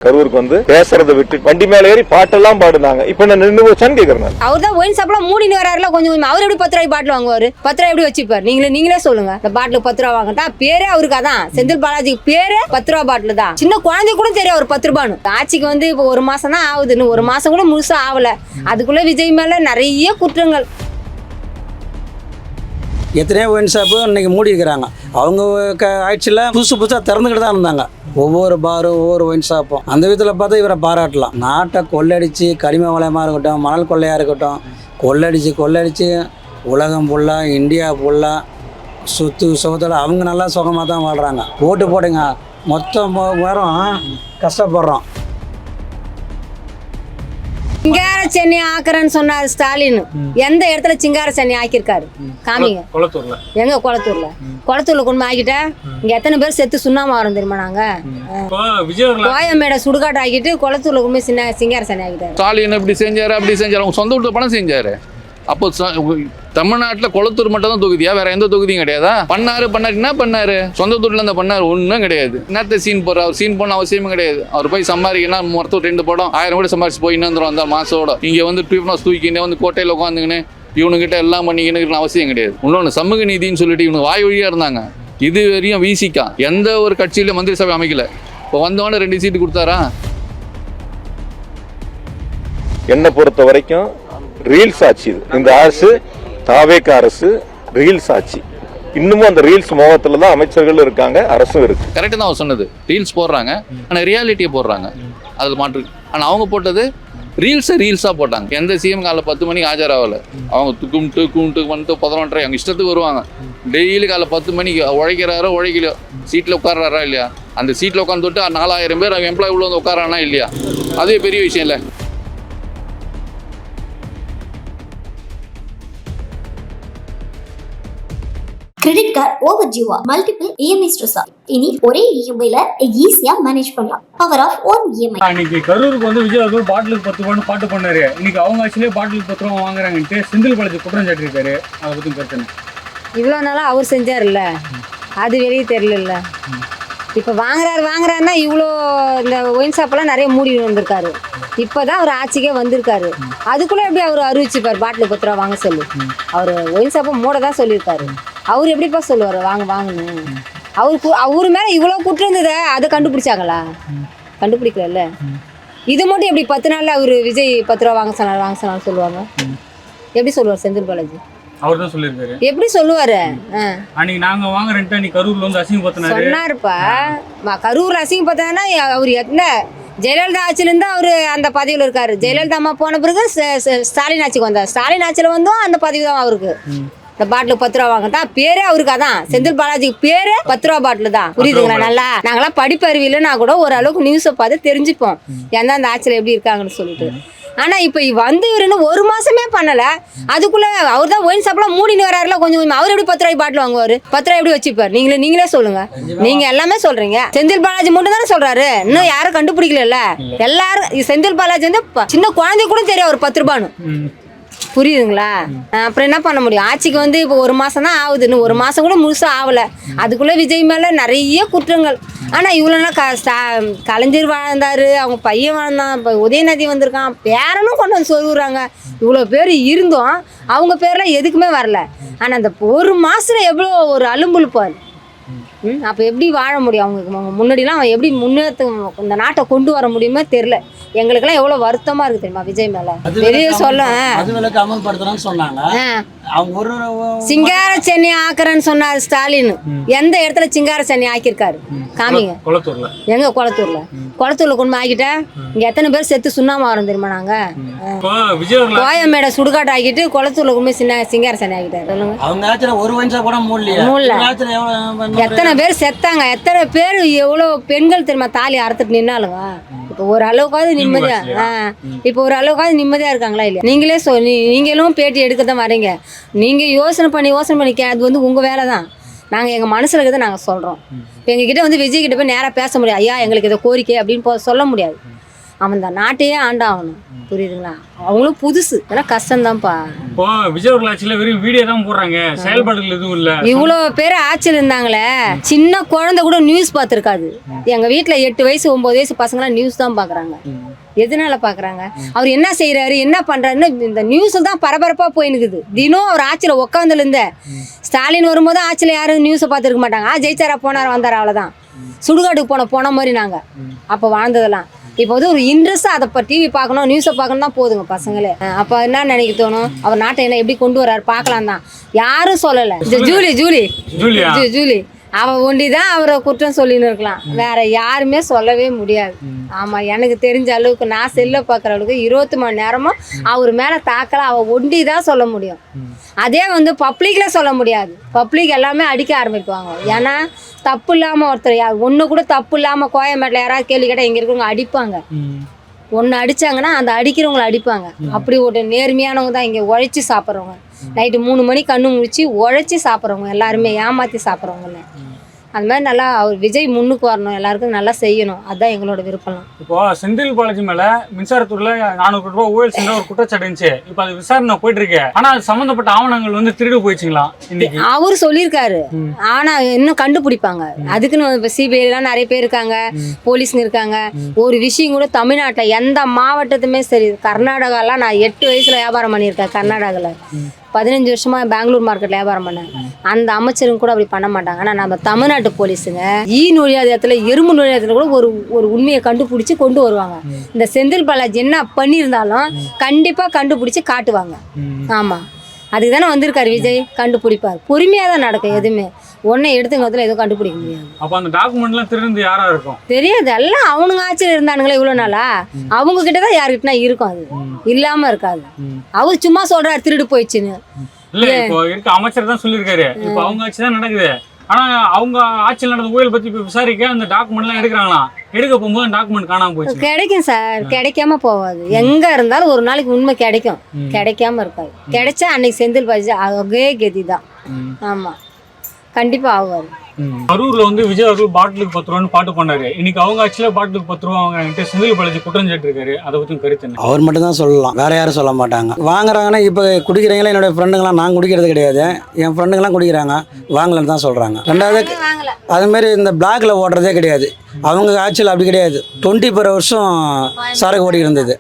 கரூருக்கு வந்து பேசுறதை விட்டு வண்டி மேல ஏறி பாட்டெல்லாம் பாடுனாங்க. இப்ப நான் நின்று போச்சான்னு கேக்குறேன். அவர் தான் ஒயின் ஷாப்லாம் மூடினு வராருல கொஞ்சம். அவர் எப்படி 10 ரூபாய் பாட்டில் வாங்குவாரு? 10 ரூபாய் எப்படி வச்சுப்பாரு? நீங்களே சொல்லுங்க. இந்த பாட்டில் 10 ரூபா வாங்கட்டா பேரே அவருக்கு அதான். செந்தில் பாலாஜிக்கு பேரே 10 ரூபா பாட்டில் தான். சின்ன குழந்தை கூட தெரியும் அவர் 10 ரூபான்னு. ஆட்சிக்கு வந்து இப்போ 1 மாசம் தான் ஆகுதுன்னு, 1 மாசம் கூட முழுசா ஆகல. அதுக்குள்ள விஜய் மேல நிறைய குற்றங்கள். எத்தனையோ ஒயின் ஷாப்பு இன்றைக்கி மூடி இருக்கிறாங்க. அவங்க ஆட்சியில் புதுசாக திறந்துக்கிட்டு தான் இருந்தாங்க. ஒவ்வொரு பாரும் ஒவ்வொரு ஒயின் ஷாப்பும். அந்த விதத்தில் பார்த்தா இவரை பாராட்டலாம். நாட்டை கொள்ளடிச்சு கரிம வளையமாக இருக்கட்டும், மணல் கொள்ளையாக இருக்கட்டும், கொள்ளடிச்சு உலகம் ஃபுல்லாக இந்தியா ஃபுல்லாக சுகத்தில் அவங்க நல்லா சுகமாக தான் வாழ்கிறாங்க. ஓட்டு போடுங்க, மொத்தம் வரும் கஷ்டப்படுறோம். சிங்கார சென்னை ஆக்குறேன்னு சொன்னாரு ஸ்டாலின். எந்த இடத்துல சிங்கார சென்னை ஆக்கியிருக்காரு காமிங்க. குளத்தூர்ல. எங்க குளத்தூர்ல கொண்டு ஆக்கிட்ட இங்க எத்தனை பேர் செத்து சுண்ணாம வரோம் தெரியுமா? நாங்க கோயம்பேட சுடுகாட்டு ஆக்கிட்டு குளத்தூர்ல கொண்டு போய் சிங்கார சென்னை ஆக்கிட்டாரு. ஸ்டாலின் இப்படி செஞ்சாரு அப்படி செஞ்சாரு, அவங்க சொந்த வீட்டு பணம் செஞ்சாரு. அப்போ தமிழ்நாட்டில் குளத்தூர் மட்டும் தான் தொகுதியா, வேற எந்த தொகுதியும் கிடையாதா? பண்ணாரு என்ன பண்ணாரு? சொந்த தொழில் அந்த பண்ணாரு, ஒன்றும் கிடையாது. என்னத்த சீன் போடுற? அவர் சீன் போன அவசியமும் கிடையாது. அவர் போய் சம்பாதிக்கணும், மொத்தம் 2 படம் 1000 கூட சம்பாதிச்சு போய் இன்னும் அந்த மாசோட இங்கே வந்து டியூப்னாஸ் தூக்கின்னு வந்து கோட்டையில் உட்காந்துக்கின்னு இவனுக்கிட்ட எல்லாம் பண்ணிக்கணும்னு அவசியம் கிடையாது. இன்னொன்று சமூக நீதினு சொல்லிட்டு இவனுக்கு வாய் வழியாக இருந்தாங்க. இது வரையும் வீசிக்கா எந்த ஒரு கட்சியிலும் மந்திரி சபை அமைக்கல. இப்போ வந்தவொடனே 2 சீட்டு கொடுத்தாரா? என்னை பொறுத்த வரைக்கும் ரீல்ஸ் ஆட்சி இந்த அரசு, தாவேக அரசு ரீல்ஸ் ஆட்சி. இன்னமும் அந்த ரீல்ஸ் மோகத்துல தான் அமைச்சர்கள் இருக்காங்க, அரசும் இருக்கு. கரெக்டாக தான் அவர் சொன்னது. ரீல்ஸ் போடுறாங்க, ஆனால் ரியாலிட்டியை போடுறாங்க. அதில் மாற்று. ஆனால் அவங்க போட்டது ரீல்ஸாக போட்டாங்க. எந்த சிஎம் காலைல 10 மணிக்கு ஆஜராகல. அவங்க கும்பிட்டு வந்துட்டு 11:30 அவங்க இஷ்டத்துக்கு வருவாங்க. டெய்லி காலைல 10 மணிக்கு உழைக்கிறாரோ உழைக்கலையோ, சீட்டில் உட்கார்றாரா இல்லையா? அந்த சீட்டில் உட்காந்து தொட்டு 4000 பேர் அவங்க எம்ப்ளாய் உள்ள வந்து உட்காரானா இல்லையா? அதுவே பெரிய விஷயம் இல்லை. கிரெடிட் கார்டு ஓவர் டியூவா, மல்டிபிள் இஎம்ஐ ஸ்ட்ரெஸ்ஸா? இனி ஒரே இஎம்ஐல ஈஸியா மேனேஜ் பண்ணலாம். Power of one EMI. இன்னைக்கு கரூருக்கு வந்து விஜய் அவர்கள் பாட்டிலுக்கு 10 ரூபான்னு பாட்டு பண்ணாரு. இன்னைக்கு அவங்க ஆட்சியிலே பாட்டிலுக்கு 10 ரூபா வாங்குறாங்கன்ட்டு செந்தில் பாலாஜி குற்றம் சாட்டிருக்காரு. அதை பத்தி பிரச்சனை. இவ்வளோ நாளா அவர் செஞ்சாருல்ல, அது வெளியே தெரியல. இப்போ வாங்குறாருன்னா இவ்வளோ இந்த ஒயின் ஷாப்பெல்லாம் நிறைய மூடி வந்திருக்காரு. இப்போ தான் அவர் ஆட்சிக்கே வந்திருக்காரு. அதுக்குள்ளே எப்படி அவர் அறிவிச்சுப்பார் பாட்டில் 10 ரூபா வாங்க சொல்லி? அவர் ஒயின் ஷாப்பை மூட தான் சொல்லியிருக்காரு. அவர் எப்படிப்பா சொல்லுவார் வாங்கணும்? அவரு மேலே இவ்வளோ குற்றம் இருந்ததை அதை கண்டுபிடிச்சாங்களா? கண்டுபிடிக்கல. இது மட்டும் எப்படி 10 நாளில் அவர் விஜய் 10 ரூபா வாங்க சொன்னாலும் சொல்லுவாங்க? எப்படி சொல்லுவார் செந்தில் பாலாஜி? அவர் தான் சொல்லியிருக்காரு. எப்படி சொல்லுவாரு? அன்னைக்கு நாங்க வாங்குறேன்ட்டு நீ கரூர்ல வந்து அசிங்கப்படுத்தினாரு சொன்னாருப்பா. கரூர்ல அசிங்கப்படுத்தினா அவர் என்ன ஜெயலலிதா ஆட்சியிலேருந்து அவர் அந்த பதவியில் இருக்காரு. ஜெயலலிதா அம்மா போன பிறகு ஸ்டாலின் ஆட்சிக்கு வந்தார். ஸ்டாலின் ஆட்சியில் வந்தும் அந்த பதவி தான் அவருக்கு. இந்த பாட்டிலுக்கு 10 ரூபா வாங்கட்டா பேரே அவருக்கு அதான். செந்தில் பாலாஜிக்கு பேரே 10 ரூபா பாட்டில் தான். புரியுதுங்களா? நல்லா நாங்களாம் படிப்பறிவில்லைன்னா கூட ஓரளவுக்கு நியூஸை பார்த்து தெரிஞ்சுப்போம் எந்தெந்த ஆட்சியில் எப்படி இருக்காங்கன்னு சொல்லிட்டு. ஆனா இப்ப வந்து இவரு 1 மாசமே பண்ணல. அதுக்குள்ள அவர் தான் ஒயின் ஷாப்லாம் மூடினு வராருல கொஞ்சம். அவர் எப்படி 10 ரூபாய் பாட்டில் வாங்குவாரு? 10 ரூபாய் எப்படி வச்சுப்பாரு? நீங்களே சொல்லுங்க. நீங்க எல்லாமே சொல்றீங்க. செந்தில் பாலாஜி மட்டும் தானே சொல்றாரு, இன்னும் யாரும் கண்டுபிடிக்கல. எல்லாரும் செந்தில் பாலாஜி வந்து சின்ன குழந்தை கூட தெரியும் அவர் 10 ரூபான்னு. புரியுதுங்களா? அப்புறம் என்ன பண்ண முடியும்? ஆட்சிக்கு வந்து இப்போ 1 மாசம் தான் ஆகுதுன்னு, 1 மாசம் கூட முழுசா ஆகல. அதுக்குள்ள விஜய் மேல நிறைய குற்றங்கள். ஆனா இவ்வளோனா கலைஞர் வாழ்ந்தாரு, அவங்க பையன் வாழ்ந்தான், இப்போ உதயநிதி வந்திருக்கான், பேரனும் கொண்டு வந்து சொல்லுறாங்க. இவ்வளோ பேர் இருந்தும் அவங்க பேர்லாம் எதுக்குமே வரல. ஆனா அந்த 1 மாசத்துல எவ்வளோ ஒரு அலும்புழுப்பாரு. அப்போ எப்படி வாழ முடியும்? அவங்க முன்னாடிலாம் அவன் எப்படி முன்னேற்ற இந்த நாட்டை கொண்டு வர முடியுமோ தெரியல. எங்களுக்கெல்லாம் எவ்வளோ வருத்தமாக இருக்குது தெரியுமா விஜய் மேலே? வெளியே சொல்ல அமல்படுத்துறேன்னு சொன்னாங்க. சிங்கார சென்னை ஆக்குறேன்னு சொன்னார் ஸ்டாலின். எந்த இடத்துல சிங்கார சென்னை ஆக்கியிருக்காரு காமிங்க. குளத்தூர்ல. எங்க குளத்தூர்ல கொண்டு ஆக்கிட்ட இங்க எத்தனை பேர் செத்து சுண்ணாம வரோம் தெரியுமா? நாங்க கோயம்பேட சுடுகாட்டு ஆக்கிட்டு குளத்தூர்ல கொண்டு போய் சிங்கார சென்னை ஆக்கிட்டாரு. சொல்லுங்க. அவங்க ஒரு வயசா கூட மூடல. எத்தனை பேர் செத்தாங்க, எத்தனை பேர் எவ்வளோ பெண்கள் தெரியுமா தாலி அறுத்துட்டு நின்னாலுங்க. இப்போ ஒரு அளவுக்காவது நிம்மதியா இருக்காங்களா இல்லையா? நீங்களே நீங்களும் பேட்டி எடுக்க தான் வரீங்க. நீங்க யோசனை பண்ணி அது வந்து உங்க வேலை தான். நாங்கள் எங்கள் மனசில் இருக்கிறத நாங்கள் சொல்கிறோம். இப்போ எங்ககிட்ட வந்து விஜய் கிட்ட போய் நேராக பேச முடியாது. ஐயா எங்களுக்கு இதை கோரிக்கை அப்படின்னு சொல்ல முடியாது. அவன் இந்த நாட்டையே ஆண்டாகணும். புரியுதுங்களா? அவங்களும் புதுசு, இதெல்லாம் கஷ்டம்தான்ப்பா. இப்போ விஜய் அவர்கள் ஆட்சியில் வெறும் வீடியோ தான் போடுறாங்க, செயல்பாடுகள் எதுவும் இல்லை. இவ்வளோ பேர் ஆட்சியில் இருந்தாங்களே, சின்ன குழந்தை கூட நியூஸ் பார்த்துருக்காது. எங்கள் வீட்டில் 8 வயசு 9 வயசு பசங்களாம் நியூஸ் தான் பார்க்குறாங்க. எதனால பார்க்குறாங்க? அவர் என்ன செய்கிறாரு, என்ன பண்ணுறாருன்னு இந்த நியூஸில் தான் பரபரப்பாக போயினுக்குது. தினம் அவர் ஆட்சியில் உட்காந்துலேருந்த ஸ்டாலின் வரும்போது ஆட்சியில் யாரும் நியூஸை பார்த்துருக்க மாட்டாங்க. ஜெயிச்சாரா போனார் வந்தார், அவ்வளோதான். சுடுகாட்டுக்கு போன மாதிரி நாங்கள் அப்போ வாழ்ந்ததெல்லாம். இப்போ வந்து ஒரு இன்ட்ரெஸ்ட்டாக அதை டிவி பார்க்கணும், நியூஸை பார்க்கணும் தான் போதுங்க பசங்களே. அப்போ என்ன நினைக்க தோணும், அவர் நாட்டை என்ன எப்படி கொண்டு வர்றாரு பார்க்கலாம் தான். யாரும் சொல்லலை. ஜூலி அவள் ஒண்டி தான் அவரை குற்றம் சொல்லின்னு இருக்கலாம், வேற யாருமே சொல்லவே முடியாது. ஆமாம், எனக்கு தெரிஞ்ச அளவுக்கு நான் செல்லை பார்க்குற அளவுக்கு 20 மணி நேரமும் அவர் மேலே தாக்கலை, அவள் ஒண்டி தான் சொல்ல முடியும். அதே வந்து பப்ளிக்கில் சொல்ல முடியாது. பப்ளிக் எல்லாமே அடிக்க ஆரம்பிப்பாங்க. ஏன்னா தப்பு இல்லாமல் ஒருத்தர் ஒன்று கூட தப்பு இல்லாமல் கோயம்பேட்டில் யாராவது கேள்வி கேட்டால் இங்கே இருக்கிறவங்க அடிப்பாங்க. ஒன்று அடித்தாங்கன்னா அந்த அடிக்கிறவங்களை அடிப்பாங்க. அப்படி ஒரு நேர்மையானவங்க தான் இங்கே உழைச்சி சாப்பிட்றவங்க. நைட்டு 3 மணி கண்ணு முடிச்சு உழைச்சி சாப்பிட்றவங்க எல்லாருமே, ஏமாற்றி சாப்பிட்றவங்கல்ல. அந்த மாதிரி நல்லா அவர் விஜய் முன்னுக்கு வரணும், எல்லாருக்கும் நல்லா செய்யணும். அதுதான் எங்களோட விருப்பம். இப்போ செந்தில் பாலாஜி மேல மின்சாரத்துறையில 400 கோடி ரூபாய் ஊழல் செஞ்ச ஒரு குற்றச்சாட்டு இருந்துச்சு. இப்போ அது விசாரணை போயிட்டு இருக்கு. ஆனா அது சம்பந்தப்பட்ட ஆவணங்கள் வந்து திருடு போயிடுச்சுங்களா இன்னைக்கு? அவரு சொல்லியிருக்காரு, ஆனா இன்னும் கண்டுபிடிப்பாங்க. அதுக்குன்னு இப்போ சிபிஐலாம் நிறைய பேர் இருக்காங்க, போலீஸ்ங்க இருக்காங்க. ஒரு விஷயம் கூட தமிழ்நாட்டில் எந்த மாவட்டத்துமே சரி, கர்நாடகாலாம் நான் 8 வயசுல வியாபாரம் பண்ணியிருக்கேன். கர்நாடகாவில் 15 வருஷமா பெங்களூர் மார்க்கெட்ல வியாபாரம் பண்ணேன். அந்த அமைச்சரும் கூட அப்படி பண்ண மாட்டாங்க. ஆனால் நம்ம தமிழ்நாட்டு போலீஸுங்க நுழையாத இடத்துல, எறும்பு நுழையாத இடத்துல கூட ஒரு உண்மையை கண்டுபிடிச்சி கொண்டு வருவாங்க. இந்த செந்தில் பாலாஜி என்ன பண்ணியிருந்தாலும் கண்டிப்பாக கண்டுபிடிச்சி காட்டுவாங்க. ஆமாம், அதுக்கு தானே வந்திருக்காரு விஜய், கண்டுபிடிப்பார். பொறுமையாக தான் நடக்கும். எதுவுமே ஒன்றை எடுத்துங்கிறதுல எதுவும் கண்டுபிடிக்க முடியாது. அப்போ அந்த டாக்குமெண்ட்லாம் திருந்து யாரா இருக்கும் தெரியாது. எல்லாம் அவனுங்க ஆட்சியில் இருந்தானுங்களே இவ்வளோ நாளா, அவங்க கிட்ட தான் யாருக்கிட்டனா இருக்கும். அது இல்லாம இருக்காது. அவர் சும்மா சொல்றாரு திருடு போயிடுச்சுன்னு. இல்ல, இப்போ இருக்க அமைச்சர் தான் சொல்லியிருக்காரு. இப்போ அவங்க ஆட்சி தான் நடக்குது. ஆனா அவங்க ஆட்சியில் நடந்த ஊழல் பத்தி இப்போ விசாரிக்க அந்த டாக்குமெண்ட் எல்லாம் எடுக்கிறாங்களாம். எடுக்க போகும்போது டாக்குமெண்ட் காணாம போயிடுச்சு. கிடைக்கும் சார், கிடைக்காம போகாது. எங்க இருந்தாலும் ஒரு நாளைக்கு உண்மை கிடைக்கும், கிடைக்காம இருக்காது. கிடைச்சா அன்னைக்கு செந்தில் பாலாஜி அதே கதி தான். ஆமா, கண்டிப்பா ஆகுவாரு. கரூர்ல வந்து விஜய் அவர்கள் பாட்டிலுக்கு 10 ரூபான்னு பாட்டு பண்ணாரு. இன்னைக்கு அவங்க ஆட்சியில பாட்டிலுக்கு 10 ரூபா வாங்குறாங்க. செந்தில் பாலாஜி குற்றம் சாட்டிருக்காரு. அதை பத்தி கருத்து என்ன? அவர் மட்டும் தான் சொல்லலாம், வேற யாரும் சொல்ல மாட்டாங்க. வாங்குறாங்கன்னா இப்போ குடிக்கிறீங்களா, என்னோட ஃப்ரெண்டுங்களாம் நான் குடிக்கிறது கிடையாது, என் ஃப்ரெண்டுங்களாம் குடிக்கிறாங்க, வாங்கலன்னு தான் சொல்கிறாங்க. ரெண்டாவது அதுமாரி இந்த பிளாக்ல ஓடுறதே கிடையாது. அவங்க ஆட்சியில் அப்படி கிடையாது. 24 வருஷம் சரக்கு ஓடி இருந்தது.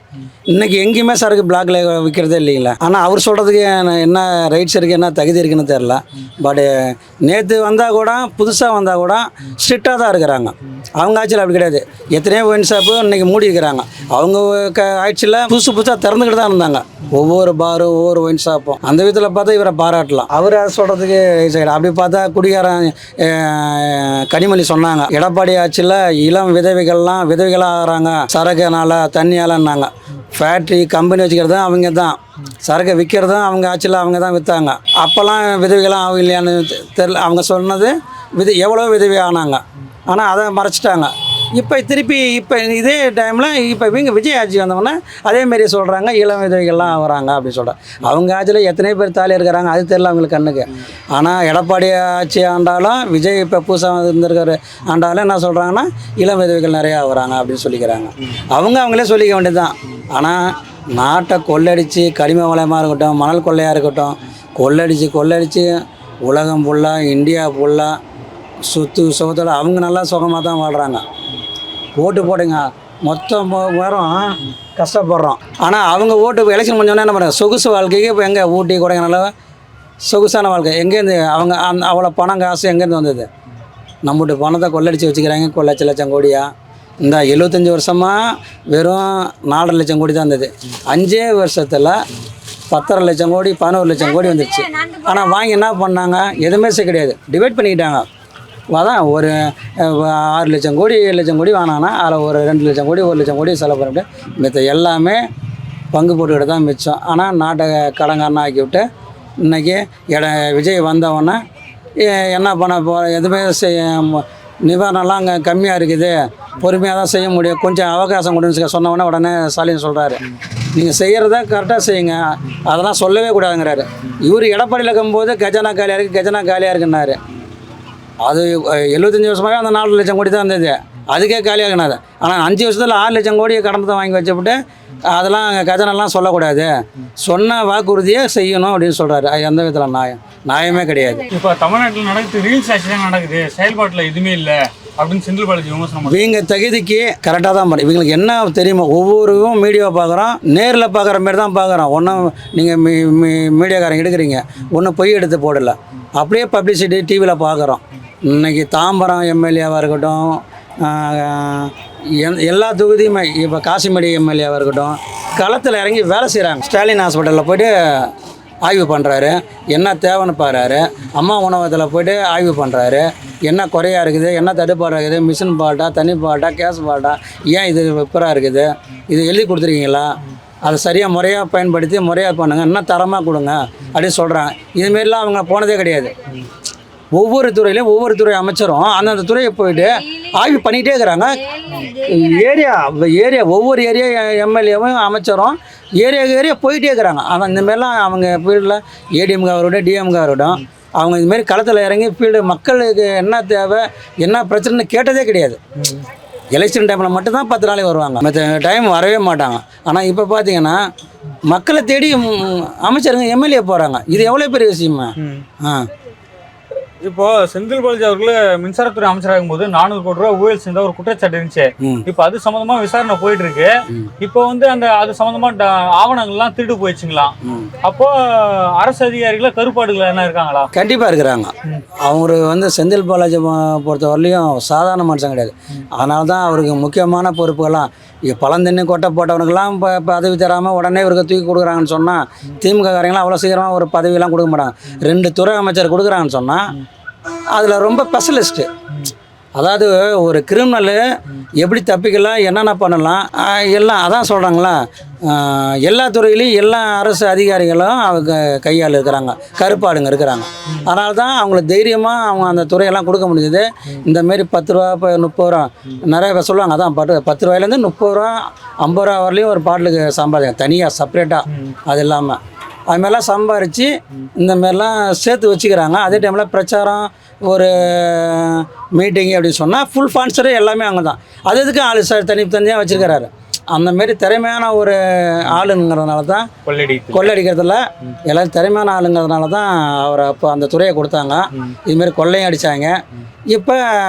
இன்னைக்கு எங்கேயுமே சரக்கு பிளாக்ல விற்கிறதே இல்லைங்களா. ஆனால் அவர் சொல்கிறதுக்கு என்ன ரைட்ஸ் இருக்குது, என்ன தகுதி இருக்குன்னு தெரில. பட் நேற்று வந்தால் கூட, புதுசாக வந்தால் கூட ஸ்ட்ரிக்டாக தான் இருக்கிறாங்க. அவங்க ஆட்சியில் அப்படி கிடையாது. எத்தனையோ ஒயின் ஷாப்பு இன்றைக்கி மூடி இருக்கிறாங்க. அவங்க ஆட்சியில் புதுசாக திறந்துக்கிட்டு தான் இருந்தாங்க. ஒவ்வொரு பாரும் ஒவ்வொரு ஒயின் ஷாப்பும். அந்த விதத்தில் பார்த்தா இவரை பாராட்டலாம். அவர் அதை சொல்கிறதுக்கு அப்படி பார்த்தா குடிகாரன் கனிமொழி சொன்னாங்க, எடப்பாடி ஆட்சியில் இளம் விதவைகள்லாம் விதவைகளாக ஆகிறாங்க சரக்குனால தண்ணியாலன்னாங்க. ஃபேக்ட்ரி கம்பெனி வச்சுக்கிறதும் அவங்க தான், சரக்கை விற்கிறதும் அவங்க ஆட்சியில் அவங்க தான் விற்றாங்க. அப்போல்லாம் விதவைகளாம் அவங்க இல்லையான்னு தெரில. அவங்க சொன்னது எவ்வளோ விதவி ஆனாங்க, ஆனால் அதை மறைச்சிட்டாங்க. இப்போ திருப்பி இப்போ இதே டைமில் இப்போ இவங்க விஜய் ஆட்சி வந்தவொடனே அதேமாரி சொல்கிறாங்க இளம் விதவைகள்லாம் ஆகிறாங்க அப்படின்னு சொல்கிறாங்க. அவங்க ஆட்சியில் எத்தனை பேர் தாலி இருக்கிறாங்க அது தெரியல அவங்களுக்கு கண்ணுக்கு. ஆனால் எடப்பாடி ஆட்சி ஆண்டாலும் விஜய் இப்போ புதுசாக இருந்திருக்கிற ஆண்டாலும் என்ன சொல்கிறாங்கன்னா இளம் விதவைகள் நிறையா ஆகிறாங்க அப்படின்னு சொல்லிக்கிறாங்க. அவங்களே சொல்லிக்க வேண்டியது தான். ஆனால் நாட்டை கொள்ளடிச்சு, கனிம வளமாக இருக்கட்டும், மணல் கொள்ளையாக இருக்கட்டும், கொள்ளடிச்சு உலகம் ஃபுல்லாக, இந்தியா ஃபுல்லாக சுகத்தோடு அவங்க நல்லா சுகமாக தான் வாழ்கிறாங்க. ஓட்டு போடுங்க, மொத்தம் வரும் கஷ்டப்படுறோம். ஆனால் அவங்க ஓட்டு எலெக்ஷன் முடிஞ்சோன்னே என்ன பண்ணுறாங்க, சொகுசு வாழ்க்கைக்கு இப்போ எங்கே ஊட்டி கொடைக்கானல் சொகுசான வாழ்க்கை எங்கேருந்து அவங்க அவ்வளோ பணம் காசு எங்கேருந்து வந்தது? நம்மளுடைய பணத்தை கொள்ளடிச்சு வச்சுக்கிறாங்க. லட்சம் கோடியாக இந்த 75 வருஷமாக வெறும் 4.5 லட்சம் கோடி தான் இருந்தது. 5 வருஷத்தில் 10.5 லட்சம் கோடி 11 லட்சம் கோடி வந்துடுச்சு. ஆனால் வாங்கி என்ன பண்ணாங்க, எதுவுமே கிடையாது, டிவைட் பண்ணிக்கிட்டாங்க. அதான் ஒரு 6 லட்சம் கோடி 7 லட்சம் கோடி வாங்கினாங்கன்னா அதில் ஒரு 2 லட்சம் கோடி 1 லட்சம் கோடி செலவு பண்ணிவிட்டு மித்த எல்லாமே பங்கு போட்டுக்கிட்டு தான் மிச்சம். ஆனால் நாட்டை கடங்காரனா ஆக்கி விட்டு இன்றைக்கி விஜய் வந்தவொடனே என்ன பண்ண எதுவுமே நிவாரணம்லாம் அங்கே கம்மியாக இருக்குது, பொறுமையாக தான் செய்ய முடியும், கொஞ்சம் அவகாசம் கொடுன்னு சொன்னவொடனே உடனே ஸ்டாலின் சொல்கிறாரு, நீங்கள் செய்கிறத கரெக்டாக செய்யுங்க, அதெல்லாம் சொல்லவே கூடாதுங்கிறாரு. இவர் எடப்பாடியில் இருக்கும்போது கஜானா காலியாக இருக்குன்னாரு. அது 75 வருஷமாகவே அந்த 4 லட்சம் கோடி தான் இருந்தது. அதுக்கே காலியாகினாது. ஆனால் 5 வருஷத்தில் 6 லட்சம் கோடியை கடந்து வாங்கி வச்சுவிட்டு அதெல்லாம் கஜனெல்லாம் சொல்லக்கூடாது, சொன்ன வாக்குறுதியை செய்யணும் அப்படின்னு சொல்கிறாரு. அது எந்த விதத்தில் நியாயமே கிடையாது. இப்போ தமிழ்நாட்டில் நடக்குது ரீல்ஸ் ஆட்சி தான் நடக்குது, செயல்பாட்டில் எதுவுமே இல்லை அப்படின்னு செந்தில் பாலாஜி விமர்சனம் பண்ணாரு. இவங்க தகுதிக்கு கரெக்டாக தான் பண்ணி இவங்களுக்கு என்ன தெரியுமோ ஒவ்வொருவும் மீடியாவை பார்க்குறோம், நேரில் பார்க்குற மாரி தான் பார்க்குறோம். ஒன்றும் நீங்கள் மீடியாக்காரங்க எடுக்கிறீங்க, ஒன்றும் பொய் எடுத்து போடலை, அப்படியே பப்ளிசிட்டி டிவியில் பார்க்குறோம். இன்றைக்கி தாம்பரம் எம்எல்ஏவாக இருக்கட்டும், எல்லா தொகுதியுமே இப்போ காசிமேடு எம்எல்ஏவாக இருக்கட்டும் களத்தில் இறங்கி வேலை செய்கிறாங்க. ஸ்டாலின் ஹாஸ்பிட்டலில் போய்ட்டு ஆய்வு பண்ணுறாரு, என்ன தேவைன்னு பாருறாரு. அம்மா உணவகத்தில் போய்ட்டு ஆய்வு பண்ணுறாரு, என்ன குறையாக இருக்குது, என்ன தடுப்பாடாக இருக்குது, மிஷின் பால்ட்டா, தண்ணி பால்ட்டா, கேஸ் பால்ட்டா, ஏன் இது வெப்பராக இருக்குது, இது எழுதி கொடுத்துருக்கீங்களா, அதை சரியாக முறையாக பயன்படுத்தி முறையாக பண்ணுங்கள், இன்னும் தரமாக கொடுங்க அப்படின்னு சொல்கிறாங்க. இதுமாரிலாம் அவங்க போனதே கிடையாது. ஒவ்வொரு துறையிலையும் ஒவ்வொரு துறை அமைச்சரும் அந்தந்த துறையை போயிட்டு ஆய்வு பண்ணிகிட்டே இருக்கிறாங்க. ஏரியா ஒவ்வொரு ஏரியா எம்எல்ஏவும் அமைச்சரும் ஏரியா போயிட்டே இருக்கிறாங்க. ஆனால் இந்தமாரிலாம் அவங்க ஃபீல்டில் ஏடிஎம்காக இருக்கட்டும், டிஎம்காக இருக்கட்டும், அவங்க இதுமாரி களத்தில் இறங்கி ஃபீல்டு மக்களுக்கு என்ன தேவை, என்ன பிரச்சனைன்னு கேட்டதே கிடையாது. எலெக்ஷன் டைமில் மட்டும்தான் 10 நாளைக்கு வருவாங்க, மற்ற டைம் வரவே மாட்டாங்க. ஆனால் இப்போ பார்த்தீங்கன்னா மக்களை தேடி அமைச்சருங்க எம்எல்ஏ போகிறாங்க. இது எவ்வளோ பெரிய விஷயமா? இப்போ செந்தில் பாலாஜி அவர்கள் மின்சாரத்துறை அமைச்சராகும் போது 400 கோடி ரூபாய் ஊழல் செஞ்ச ஒரு குற்றச்சாட்டு இருந்துச்சு. இப்போ அது சம்பந்தமா விசாரணை போயிட்டு இருக்கு. இப்போ வந்து அது சம்பந்தமா ஆவணங்கள்லாம் திருடு போயிடுச்சுங்களாம். அப்போ அரசு அதிகாரிகள் கருப்பாடுகள் என்ன இருக்காங்களா? கண்டிப்பாக இருக்கிறாங்க. அவர் வந்து செந்தில் பாலாஜி பொறுத்த வரலையும் சாதாரண மனுஷன் கிடையாது. அதனால தான் அவருக்கு முக்கியமான பொறுப்புகள்லாம் பழந்தண்ணி கொட்டை போட்டவனுக்கெல்லாம் இப்போ பதவி தராமல் உடனே இவருக்கு தூக்கி கொடுக்குறாங்கன்னு சொன்னால் திமுக காரங்களாம் அவ்வளோ சீக்கிரமாக ஒரு பதவியெல்லாம் கொடுக்க மாட்டாங்க. 2 துறை அமைச்சர் கொடுக்குறாங்கன்னு சொன்னால் அதில் ரொம்ப ஸ்பெஷலிஸ்ட்டு. அதாவது ஒரு கிரிமினலு எப்படி தப்பிக்கலாம், என்னென்ன பண்ணலாம் எல்லாம் அதான் சொல்கிறாங்களா. எல்லா துறையிலையும் எல்லா அரசு அதிகாரிகளும் அவங்க கையால் இருக்கிறாங்க, கருப்பாடுங்க இருக்கிறாங்க. அதனால தான் அவங்களுக்கு தைரியமாக அவங்க அந்த துறையெல்லாம் கொடுக்க முடியுது. இந்தமாரி 10 ரூபா, இப்போ 30 ரூபா நிறைய பேர் சொல்லுவாங்க. அதான் 10 ரூபாயிலேருந்து 30 ரூபா 50 ரூபா வரலையும் ஒரு பாட்டிலுக்கு சம்பாதிக்கும் தனியாக செப்ரேட்டாக. அது இல்லாமல் அதுமாரிலாம் சம்பாரித்து இந்தமாரிலாம் சேர்த்து வச்சுக்கிறாங்க. அதே டைமில் பிரச்சாரம் ஒரு மீட்டிங்கு அப்படின்னு சொன்னால் ஃபுல் ஸ்பான்சரு எல்லாமே அவங்க தான். அது எதுக்கு ஆளு தனியாக வச்சுருக்கிறாரு. அந்தமாரி திறமையான ஒரு ஆளுங்கிறதுனால தான் கொள்ளடிக்கிறதுல எல்லோரும் திறமையான ஆளுங்கிறதுனால தான் அவரை அப்போ அந்த துறையை கொடுத்தாங்க. இதுமாரி கொள்ளையும் அடித்தாங்க. இப்போ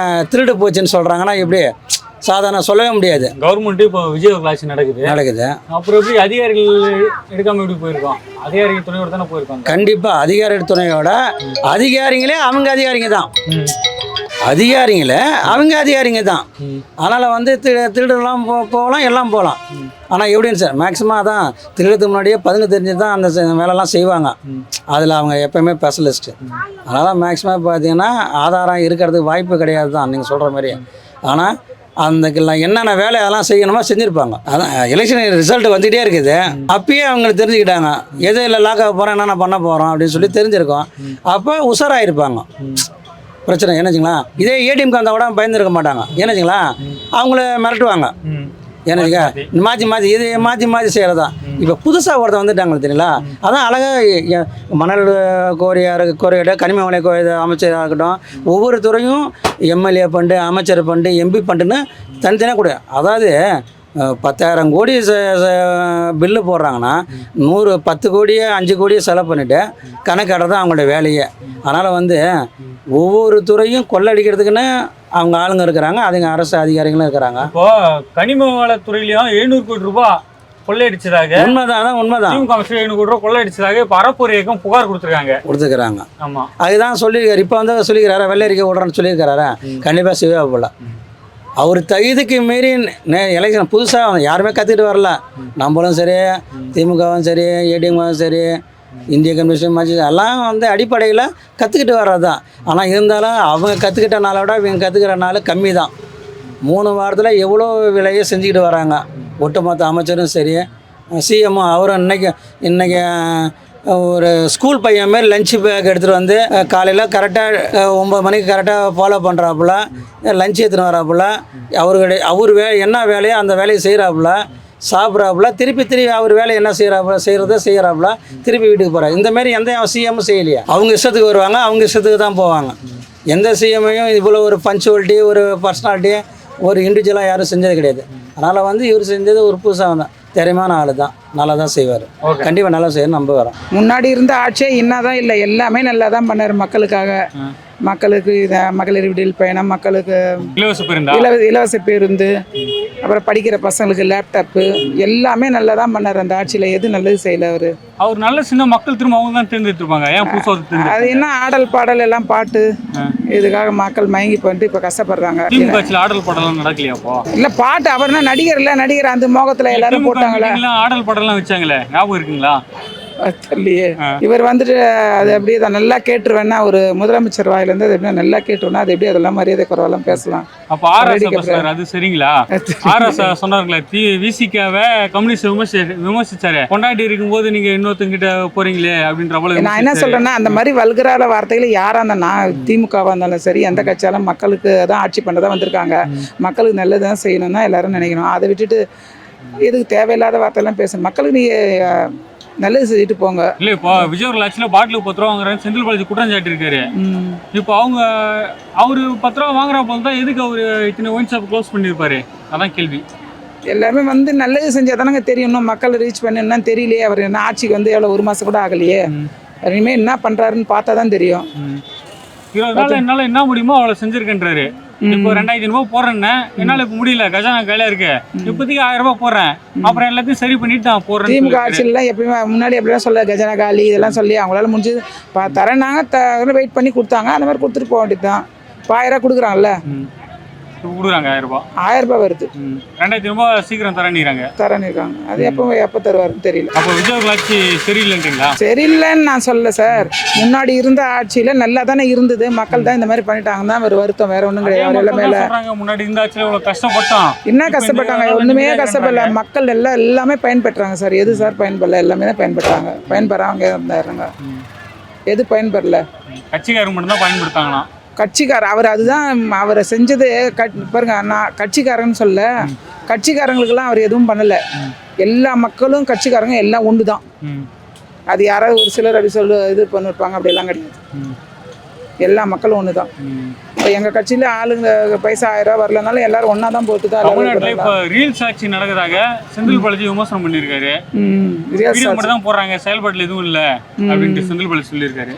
திருடு போச்சுன்னு சொல்கிறாங்கன்னா எப்படி சாதாரண சொல்லவே முடியாது. கவர்மெண்ட் இப்போ விஜய் ஆட்சி நடக்குது. அப்புறம் எப்படி அதிகாரிகள் எடுக்காம எப்படி போயிருக்கோம்? அதிகாரிகள் துணையோட தானே போயிருக்காங்க. கண்டிப்பாக அதிகாரிகள் துணையோட அதிகாரிங்களே அவங்க அதிகாரிங்க தான். அதிகாரிங்க தான். அதனால் வந்து திருடலாம் போகலாம், எல்லாம் போகலாம். ஆனால் எப்படின்னு சார் மேக்ஸிமம் அதான் திருடத்துக்கு முன்னாடியே பதுங்க தெரிஞ்சு தான் அந்த வேலைலாம் செய்வாங்க. அதில் அவங்க எப்போயுமே ஸ்பெஷலிஸ்ட்டு. அதனால் மேக்ஸிமம் பார்த்தீங்கன்னா ஆதாரம் இருக்கிறதுக்கு வாய்ப்பு கிடையாது தான் நீங்கள் சொல்கிற மாதிரி. ஆனால் அந்த என்னென்ன வேலை அதெல்லாம் செய்யணுமோ செஞ்சுருப்பாங்க. அதான் எலெக்ஷன் ரிசல்ட் வந்துகிட்டே இருக்குது. அப்பயே அவங்க தெரிஞ்சுக்கிட்டாங்க எது இல்லை லாக் ஆக போகிறோம், என்னென்ன பண்ண போகிறோம் அப்படின்னு சொல்லி தெரிஞ்சிருக்கோம். அப்போ உஷாராயிருப்பாங்க. பிரச்சனை என்னச்சுங்களா, இதே ஏடிஎம்க்கு வந்தால் கூட பயந்துருக்க மாட்டாங்க. என்னச்சுங்களா, அவங்கள மிரட்டுவாங்க. என்னச்சுங்க மாற்றி இது மாற்றி செய்கிறதா. இப்போ புதுசாக ஒருத்தர் வந்துட்டாங்க தெரியுங்களா. அதான் அழகாக மணல் கோரிக்கை கனிம வள அமைச்சராக இருக்கட்டும், ஒவ்வொரு துறையும் எம்எல்ஏ ஃபண்டு, அமைச்சர் ஃபண்டு, எம்பி ஃபண்டுன்னு தனித்தனியாக கொடு. அதாவது 10,000 கோடி பில்லு போடுறாங்கன்னா 10 கோடியே 5 கோடியே செலவு பண்ணிவிட்டு கணக்காடுறது தான் அவங்களோட வேலையே. அதனால் வந்து ஒவ்வொரு துறையும் கொள்ளடிக்கிறதுக்குன்னு அவங்க ஆளுங்க இருக்கிறாங்க, அதுங்க அரசு அதிகாரிகளும் இருக்கிறாங்க. இப்போ கனிம வளத்துறையிலையும் 700 கோடி ரூபாய் கொள்ளையடிச்சதாக உண்மைதான். திமுக 700 கோடி ரூபாய் கொள்ளையடிச்சதாக இப்போ அறப்போர் இயக்கம் புகார் கொடுத்துருக்காங்க. ஆமாம், அதுதான் சொல்லியிருக்காரு. இப்போ வந்து சொல்லிக்கிறாரா வெள்ளரிக்கை விடுறேன்னு சொல்லியிருக்காரா. கண்டிப்பாக செய்வா போல. அவர் தகுதிக்கு மீறி எலெக்ஷன் புதுசாக யாருமே கற்றுக்கிட்டு வரல. நம்மளும் சரி, திமுகவும் சரி, ஏடிஎம்கவும் சரி, இந்திய கம்யூனிஸ்ட் மஜி எல்லாம் வந்து அடிப்படையில் கற்றுக்கிட்டு வர்றது தான். ஆனால் இருந்தாலும் அவங்க கற்றுக்கிட்ட நாளை விட இவங்க கற்றுக்கிற நாள் கம்மி தான். 3 வாரத்தில் எவ்வளோ விலையை செஞ்சுக்கிட்டு வராங்க. ஒட்டுமொத்த அமைச்சரும் சரி, சிஎம்மும் அவரும் இன்றைக்கி ஒரு ஸ்கூல் பையன் மாரி லஞ்சு பேக் எடுத்துகிட்டு வந்து காலையில் கரெக்டாக 9 மணிக்கு கரெக்டாக ஃபாலோ பண்ணுறாப்புல, லஞ்ச் எடுத்துகிட்டு வராப்புல, அவர் என்ன வேலையோ அந்த வேலையை செய்கிறாப்புல, சாப்பிட்றாப்புல, திருப்பி அவர் வேலையை என்ன செய்கிறாப்புல திருப்பி வீட்டுக்கு போகிறார். இந்தமாரி எந்த சிஎம்மும் செய்யலையா. அவங்க இஷ்டத்துக்கு வருவாங்க, அவங்க இஷ்டத்துக்கு தான் போவாங்க. எந்த சிஎம்மையும் இவ்வளோ ஒரு பஞ்சுவாலிட்டி, ஒரு பர்சனாலிட்டி ஒரு இண்டிவிஜுவலாக யாரும் செஞ்சது கிடையாது. அதனால் வந்து இவர் செஞ்சது ஒரு புதுசாக தான் திறமையான ஆள் தான், நல்லா தான் செய்வார். கண்டிப்பாக நல்லா செய்யணும் நம்ப வரோம். முன்னாடி இருந்த ஆட்சியே இன்னாதான் இல்லை, எல்லாமே நல்லா தான் பண்ணார் மக்களுக்காக. மக்களுக்கு இதை மகளிர் விடியல் பயணம், மக்களுக்கு இலவச பேருந்து, அப்புறம் படிக்கிற பசங்களுக்கு லேப்டாப்பு, எல்லாமே நல்லா தான் பண்ணார் அந்த ஆட்சியில். எது நல்லது செய்யல அவர் நல்ல சின்ன மக்கள் திரும்ப அவங்க தான் தேர்ந்தெடுத்துருப்பாங்க. ஏன் புதுசாக அது என்ன ஆடல் பாடல் எல்லாம் பாட்டு, இதுக்காக மக்கள் மயங்கி போயிட்டு இப்போ கஷ்டப்படுறாங்க. ஆடல் பாடலாம் நடக்கலையாப்போ? இல்லை பாட்டு அவர்னா நடிகர் இல்லை, நடிகர் அந்த மோகத்தில் எல்லாரும் போட்டாங்களே. ஆடல் பாடலாம் வச்சாங்களே, ஞாபகம் இருக்குங்களா? தெரியலையே. இவர் வந்துட்டு அது அப்படியே தான் நல்லா கேட்டுருவேன்னா, ஒரு முதலமைச்சர் வாயிலேருந்து அது எப்படின்னா நல்லா கேட்டுருவேன்னா அது எப்படி அதெல்லாம் மரியாதை குறவெல்லாம் பேசலாம். அப்போ அது சரிங்களா? ஆர்எஸ் சொன்னார்களே, விசிகாவை கம்யூனிஸ்ட் விமர்சிச்சாரு, கொண்டாடி இருக்கும்போது நீங்க இன்னொருத்தங்கிட்ட போறீங்களே அப்படின்ற. நான் என்ன சொல்றேன்னா, அந்த மாதிரி வல்கரால வார்த்தைகளை யாரா இருந்தா திமுகவா இருந்தாலும் சரி, எந்த கட்சியாலும் மக்களுக்கு தான் ஆட்சி பண்ணதான் வந்திருக்காங்க, மக்களுக்கு நல்லதான் செய்யணும் தான் எல்லாரும் நினைக்கணும். அதை விட்டுட்டு எதுக்கு தேவையில்லாத வார்த்தையெல்லாம் பேசணும். மக்களுக்கு நீ நல்லது செஞ்சுட்டு போங்க. இல்ல இப்போ விஜய் ஆக்சுவலா பாட்டிலுக்கு 10 ரூபா வாங்குறாரு, செந்தில் பாலாஜி குற்றம் சாட்டி இருக்காரு. இப்போ அவரு 10 ரூபா வாங்குற போது தான் எதுக்கு அவரு இத்தனை ஒயின் ஷாப் க்ளோஸ் பண்ணிருப்பாரு? அதான் கேள்வி. எல்லாருமே வந்து நல்லது செஞ்சால் தானங்க தெரியும். இன்னும் மக்கள் ரீச் பண்ணணும்னா தெரியலையே. அவர் என்ன ஆட்சிக்கு வந்து எவ்வளோ 1 மாதம் கூட ஆகலையே. இனிமேல் என்ன பண்ணுறாருன்னு பார்த்தா தான் தெரியும். 20 நாள் என்னால் என்ன முடியுமோ அவ்வளோ செஞ்சுருக்கேன்றாரு. இப்போ 2000 ரூபாய் போடுறேன்னா என்னால் இப்போ முடியல, கஜானா கையில இருக்கு, இப்போதைக்கு 1000 ரூபாய் போடுறேன், அப்புறம் எல்லாத்தையும் சரி பண்ணிட்டு நான் போடுறேன். திமுக ஆட்சியெல்லாம் எப்பயுமே முன்னாடி எப்படிலாம் சொல்ல கஜானா காலி இதெல்லாம் சொல்லி அவங்களால முடிஞ்சது தரேன்னாங்க, வெயிட் பண்ணி கொடுத்தாங்க. அந்த மாதிரி கொடுத்துட்டு போக வேண்டியது தான். இப்போ 1000 ரூபா கொடுக்குறாங்கல்ல, கொடுக்குறாங்க 1000 ரூபாய். 1000 ரூபாய் வருது. 2000 ரூபாய் சீக்கிரம் தரணிருக்காங்க. அது எப்போ தருவாருன்னு தெரியல. அப்போ விஜய் ஆட்சி சரியில்லைன்றீங்களா? சரியில்லைன்னு நான் சொல்லல சார். முன்னாடி இருந்த ஆட்சியில நல்லா தானே இருந்தது. மக்கள் தான் இந்த மாதிரி பண்ணிட்டாங்கன்னா ஒரு வருத்தம், வேற ஒன்றும் கிடையாது. முன்னாடி இருந்த ஆட்சியில இவ்வளவு கஷ்டப்பட்டோம். என்ன கஷ்டப்பட்டாங்க? ஒண்ணுமே கஷ்டப்படல. மக்கள் எல்லாமே பயன்பெற்றாங்க சார். எது சார் பயன்படல? எல்லாமே தான் பயன்பெற்றாங்க. பயன்பெறாங்க இருந்தாருங்க. எது பயன்பெறல? கட்சிக்காரங்க மட்டும் தான் பயன்படுத்தாங்களாம். அவர் அதுதான் அவரை செஞ்சது. பாருங்க, நான் கட்சிக்காரன்னு சொல்ல, கட்சிக்காரங்களுக்கெல்லாம் அவர் எதுவும் பண்ணலை. எல்லா மக்களும் கட்சிக்காரங்க எல்லாம் ஒன்று தான். அது யாராவது ஒரு சிலர் அப்படி இது பண்ணிருப்பாங்க, அப்படியெல்லாம் கிடையாது. எல்லா மக்களும் ஒன்று தான். இப்போ எங்கள் கட்சியில் ஆளுங்க பைசா 1000 ரூபா வரலனாலும் எல்லாரும் ஒன்றா தான் போட்டு தான். தமிழ்நாட்டில் இப்போ ரீல்ஸ் ஆட்சி நடக்கிறதாக செந்தில் பாலாஜி விமர்சனம் பண்ணியிருக்காரு. மட்டும் தான் போடுறாங்க, செயல்பாட்டில் எதுவும் இல்லை அப்படின்ட்டு செந்தில் பாலாஜி சொல்லியிருக்காரு.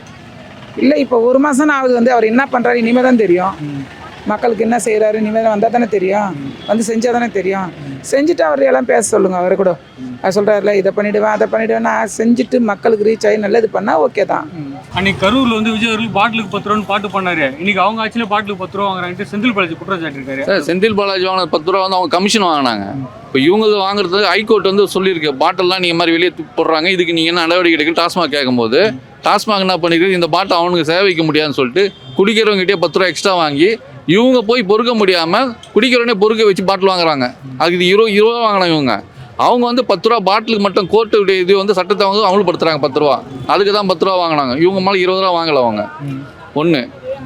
இல்லை, இப்போ 1 மாதம் ஆகுது வந்து அவர் என்ன பண்ணுறாரு இனிமேல் தான் தெரியும். மக்களுக்கு என்ன செய்கிறாரு இனிமேல் வந்தால் தானே தெரியும். வந்து செஞ்சால் தானே தெரியும். செஞ்சுட்டு அவர் எல்லாம் பேச சொல்லுங்கள். அவர் கூட அது சொல்கிறாருல, இதை பண்ணிவிடுவேன் அதை பண்ணிவிடுவேன். நான் செஞ்சுட்டு மக்களுக்கு ரீச் ஆகி நல்லது பண்ணால் ஓகே தான். அன்னைக்கு கரூரில் வந்து விஜய் அவர்கள் பாட்டிலுக்கு 10 ரூபான்னு பாட்டு பண்ணாரு. இன்னைக்கு அவங்க ஆட்சியில் பாட்டிலுக்கு 10 ரூபா வாங்குறாங்க. செந்தில் பாலாஜி குற்றம் சாட்டிருக்காரு. சார், செந்தில் பாலாஜி வாங்கின 10 ரூபா வந்து அவங்க கமிஷன் வாங்கினாங்க. இப்போ இவங்க வாங்குறது ஹைகோர்ட் வந்து சொல்லியிருக்கு, பாட்டெல்லாம் நீங்கள் மாதிரி வெளியே போடுறாங்க, இதுக்கு நீங்கள் என்ன நடவடிக்கை எடுக்க டாஸ்மாக் கேட்கும்போது டாஸ்மாக் என்ன பண்ணிருக்கு, இந்த பாட்டை அவனுக்கு சேவைக்க முடியாதுன்னு சொல்லிட்டு குடிக்கிறவங்ககிட்டே 10 ரூபா எக்ஸ்ட்ரா வாங்கி இவங்க போய் பொறுக்க முடியாமல் குடிக்கிறவனே பொறுக்க வச்சு பாட்டில் வாங்குறாங்க. அதுக்கு 20 ரூபா வாங்கினாங்க இவங்க. அவங்க வந்து 10 ரூபா பாட்டிலுக்கு மட்டும் கோர்ட்டு இது வந்து சட்டத்தை வந்து அமல்படுத்துறாங்க. 10 ரூபா அதுக்கு தான் 10 ரூபா வாங்கினாங்க. இவங்க மேலே 20 ரூபா வாங்கலை அவங்க. ஒன்று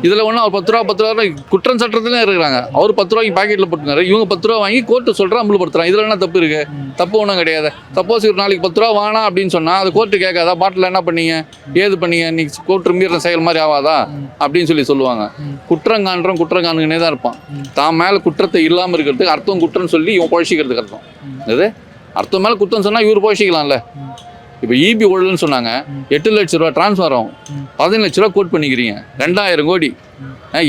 இதில் ஒன்று அவர் 10 ரூபா குற்றம் சட்டத்துலேயே இருக்கிறாங்க. அவர் 10 ரூபாய்க்கு பாக்கெட்டில் போட்டுனாரு, இவங்க 10 ரூபா வாங்கி கோர்ட்டு சொல்கிறா அமல்படுத்துறாங்க. இதில் என்ன தப்பு இருக்குது? தப்பு ஒன்றும் கிடையாது. சப்போஸ் ஒரு நாளைக்கு 10 ரூபா வாங்கினா அப்படின்னு சொன்னால் அது கோர்ட்டு கேட்காதா, பாட்டில் என்ன பண்ணீங்க ஏது பண்ணீங்க, நீங்கள் கோர்ட்டு மீறின செயல் மாதிரி ஆகாதா அப்படின்னு சொல்லுவாங்க. குற்றம் காண்றனே தான் இருப்பான். தான் மேலே குற்றத்தை இல்லாமல் இருக்கிறதுக்கு அர்த்தம் குற்றம்னு சொல்லி இவன் பழச்சிக்கிறதுக்கு அர்த்தம். இது அர்த்தம் மேலே குற்றம் சொன்னால் இவர் பழச்சிக்கலாம்ல. இப்போ இபி ஊழல்னு சொன்னாங்க, 8 லட்ச ரூபா ட்ரான்ஸ்ஃபர் ஆகும், 15 லட்ச ரூபா கோட் பண்ணிக்கிறீங்க, 2000 கோடி.